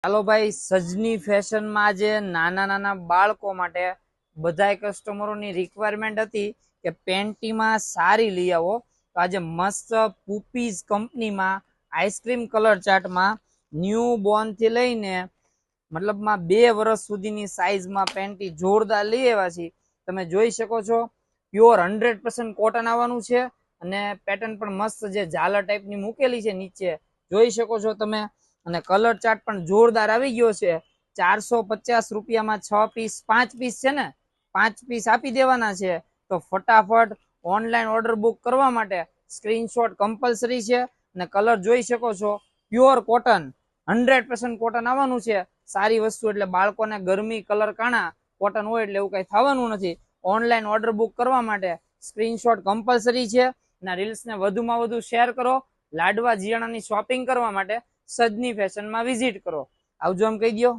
ચાલો ભાઈ, સજની ફેશનમાં આજે નાના નાના બાળકો માટે બધાય કસ્ટમરોની રિક્વાયરમેન્ટ હતી કે પેન્ટીમાં સારી લઈ આવો. તો આજે મસ્ત પૂપીઝ કંપનીમાં આઈસ્ક્રીમ કલર ચાર્ટમાં ન્યૂ બોર્ન થી લઈને મતલબમાં 2 વર્ષ સુધીની સાઈઝમાં પેન્ટી જોરદાર લઈ આવ્યા છે. તમે જોઈ શકો છો, પ્યોર 100% કોટન આવવાનું છે અને પેટર્ન પણ મસ્ત જે ઝાલર ટાઈપની મૂકેલી છે નીચે જોઈ શકો છો તમે. અને કલર ચાર્ટ પણ જોરદાર આવી ગયો છે. 450 રૂપિયામાં 6 પીસ 5 પીસ છે ને 5 પીસ આપી દેવાના છે. તો ફટાફટ ઓનલાઈન ઓર્ડર બુક કરવા માટે સ્ક્રીનશોટ કમ્પલસરી છે. અને કલર જોઈ શકો છો, પ્યોર કોટન 100% કોટન આવવાનું છે. સારી વસ્તુ એટલે બાળકોને ગરમી કલર કાણા કોટન હોય એટલે એવું કઈ થવાનું નથી. ઓનલાઈન ઓર્ડર બુક કરવા માટે સ્ક્રીનશોટ કમ્પલસરી છે. અને રીલ્સને વધુમાં વધુ શેર કરો. લાડવા જીયાણાની શોપિંગ કરવા માટે સજની ફેશનમાં વિઝિટ કરો. આવજો એમ કહી દો.